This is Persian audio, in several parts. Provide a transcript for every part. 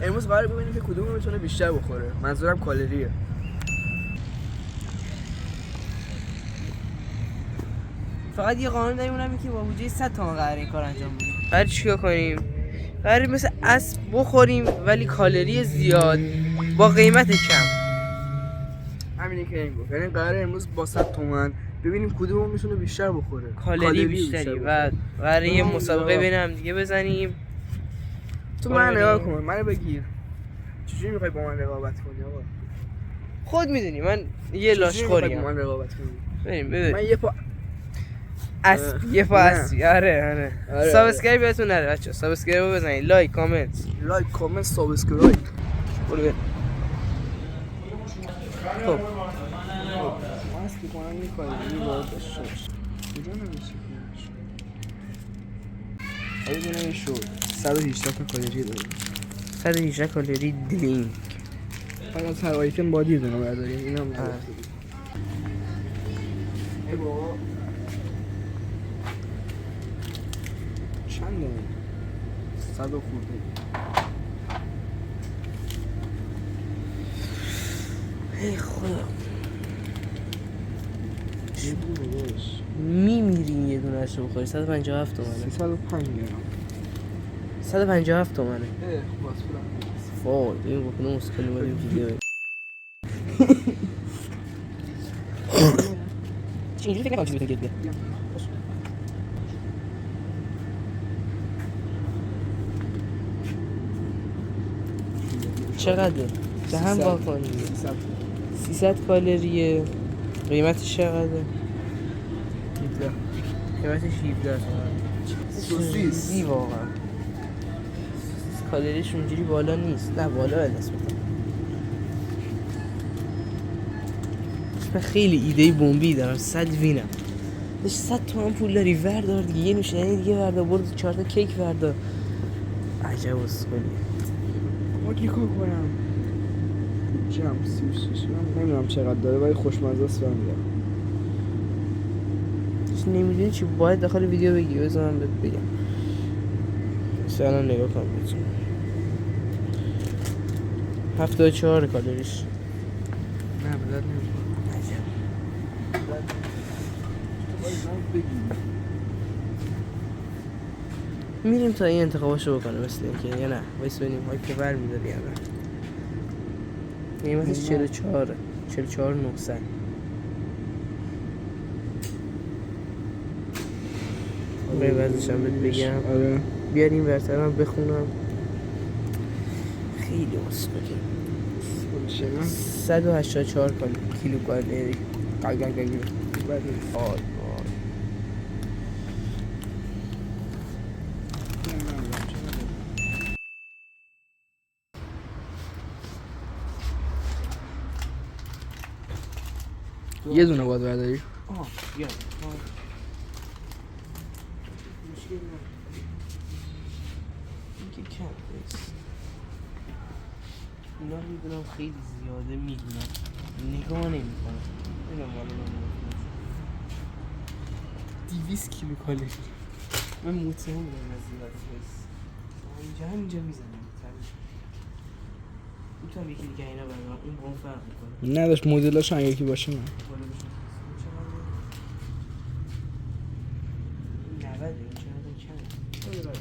امروز قراره ببینیم که کدوم میتونه بیشتر بخوره. منظورم کالریه. فقط یه قانون داریم، اونم اینه که با بودجه 100 تومن قراره این کار انجام بدیم. قراره چیکار کنیم؟ قراره مثل اسب بخوریم ولی کالری زیاد با قیمت کم. همینه که این گفت. یعنی قراره امروز با 100 تومن ببینیم کدوم میتونه بیشتر بخوره. کالری بیشتری و قراره یه مسابقه بین هم دیگه بزنیم. تو من نگاه کن، منو بگیر. چجوری میخوای با من رقابت کنی آقا؟ خود میدونی من یه لاش خوریم. با من رقابت کنی. ببین من یه پا اسب یه پا اسبی. آره سابسکرایب یادتون نره بچه‌ها. سابسکرایب رو بزنید، لایک کامنت سابسکرایب. برو بریم. خب ماسک کنم می‌کنی این وارد داشته باش. کجا نمیشه کنش؟ آره شو 118 کالری داره. 118 کالری دلینک. فقط هر آیتم بادی دونه برداریم. اینم نداره. ای بابا چنده؟ 100 خورده. ای خدا چی بود باش؟ میمیریم یه دونه رو بخوری. 157 تومنه. 305 گرم. 157 تومنه. خوب است برام. فای این بکنم مسکلی اومدیم ویدیو. چی اینجوری فکر نکنم چی بتونی گیر چقدره؟ به هم با کنیم 300 کالریه. قیمتش چقدره؟ 17. قیمتش 17 سوسیس واقعا. کالریش اونجوری بالا نیست. نه بالا نسبتا. من خیلی ایده بمبی دارم. 100 وینم. داشت 100 تومن پول داری وردار دیگه. یه نوشیدنی دیگه وردار. برو 4 تا کیک وردار. عجب اسکلی. ما کی کار کنم؟ جم 36 من نمیدونم چقدر داره ولی خوشمزه است برمی‌دارم. نمیدونی چی باید داخل ویدیو بگی. بذار من بهت بگم. مثلا نگاه کن بهتون. 74 کالریش. نه بلد نمی‌کنم. عجب. میریم تا این انتخاباشو بکنه مثل اینکه یا نه وایس ببینیم هایی که بر میداری یا نه. قیمتش 44 900. به وضعش هم بهت بگم. آره بیار این ورتر من بخونم. خیلی اسکلی. 184 کیلو کالری. آی یه دونه باید برداری. بیا. اینکه کم نیست. اینا میدونم خیلی زیاده میدونم. نگاه نمی‌کنم. اینم مال من. 200 کیلو کالری. من مطمئن بودم از زیاد نیست. همینجا میزنم. میتونم یکی دیگه اینا بردارم. اون با اون فرق میکنه. نداشت مدلاش هم یکی باشه. من 90 این چقدر کمه.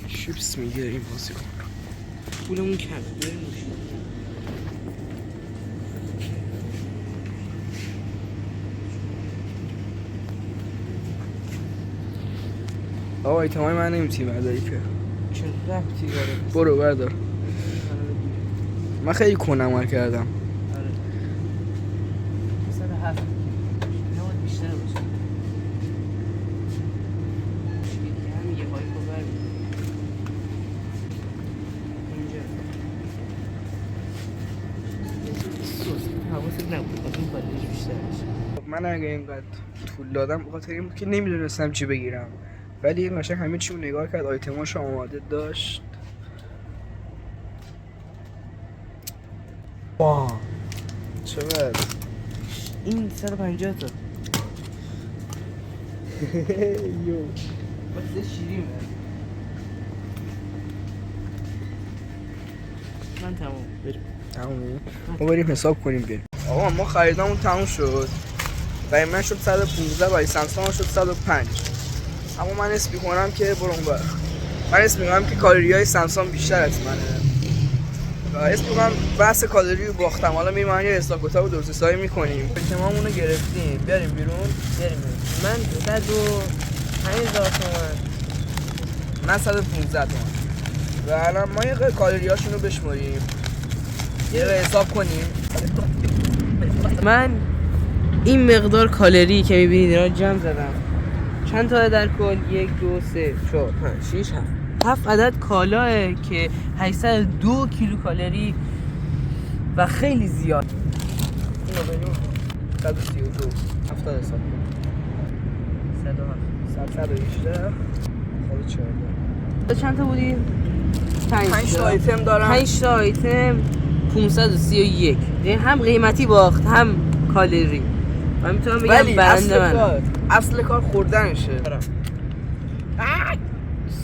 چیپس میگه این بازی کن. پولمون کمه. بریم نوشید. آقا ایتمای من نمیتونی برداری که. چه ربطی داره؟ برو بردار. من خیلی کنمر کردم. آره. مثلا 7 اینا باید بیشتر باشه. دیگه همین یه هایی رو برمید. اینجا حواست نبود از این کالریش بیشتر باشه. من اگه اینقدر طول دادم بخاطر این بود که نمیدونستم چی بگیرم، ولی این قشنگ همه چی رو نگاه کرد، آیتماش آماده داشت. چقدر؟ این 150 تا یو بس شیرینه. من تمام بریم. تمومه؟ ما بریم حساب کنیم بریم. آقا ما خریدمون تموم شد. برای من شد 115، برای سامسونگ شد 105. اما من اسم میکنم که برون بر. من اسم میکنم که کالری های سامسونگ بیشتر از منه. اسم میکنم بحث کالری رو باختم. حالا میریم یه حساب کتاب رو درست حسابی میکنیم. پکمامون رو گرفتیم. بریم بیرون. من 105,000 تومان. من 115 تومان. و الان ما یه کالری هاشون رو بشماریم. یه حساب کنیم. من این مقدار کالری که میبینید اینا جمع زدم. چند تا در کل؟ 1 2 3 4 5 6 7 عدد کالاه که 802 کیلو کالری و خیلی زیاد. اینو بریم 132 70 حساب 118 چند تا بودی؟ 5 تا آیتم دارم. 5 تا آیتم 531. یعنی هم قیمتی باخت هم کالری. من میتونم بگم برنده من. اصل کار خوردنشه.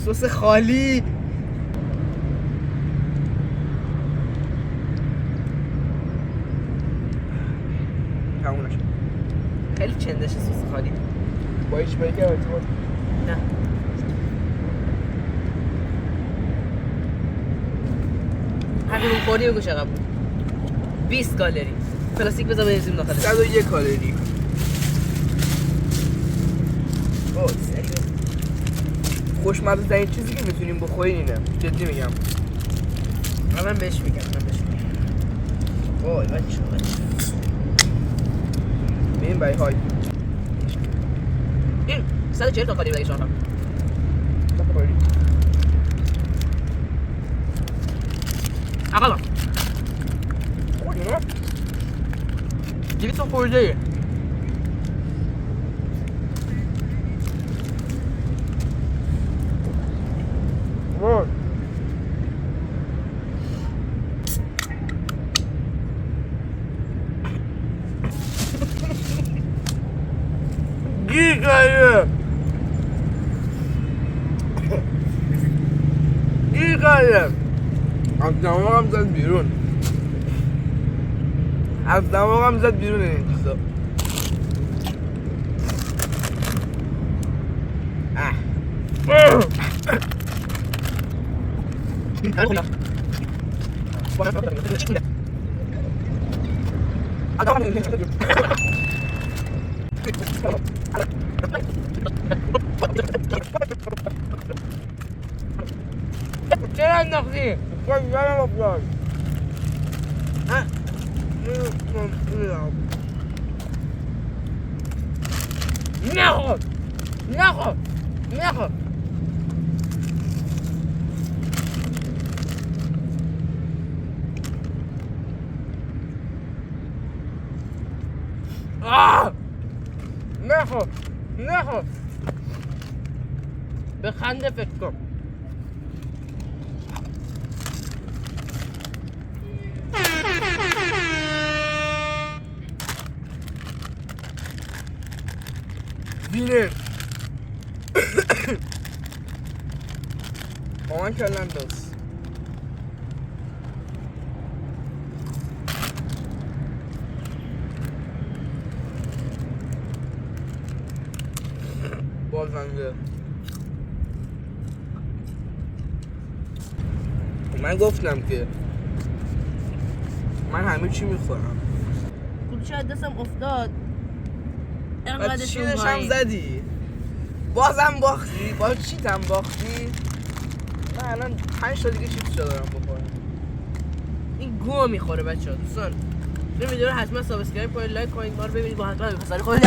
سس خالی. تمومش. خیلی چندشه سس خالی. با هیچ برگه ارتباط نه. همین اون خوردی بگو چقدر بود. 20 کالری. پلاستیک بذار بنزین داخلش. 101 کالری. خوشمزه ترین چیزی که میتونیم بخوریم اینه. جدی میگم. من بهش میگم. وای بچه. ببین برای های. این 140 تا کالری دیگه شما. آقا. خوردی نه؟ 200 خورده. گیگایه از دماغم زد بیرون. این چیزا. چرا انداختی؟ باید برم افتاد. نخور. نخور. به خنده فکر کن. وینر. با من کلن دوست. بازنده. من گفتم که من همه چی میخورم. کلچه دستم افتاد. بعد چینش هم زدی. بازم باختی. باز چیتم باختی. من الان 5 تا دیگه چیپس دارم بخورم. این گوه میخوره بچه ها دوستان. این ویدیو رو حتما سابسکرایب کنید، لایک کنید، ما رو ببینید با حتما به پسر خود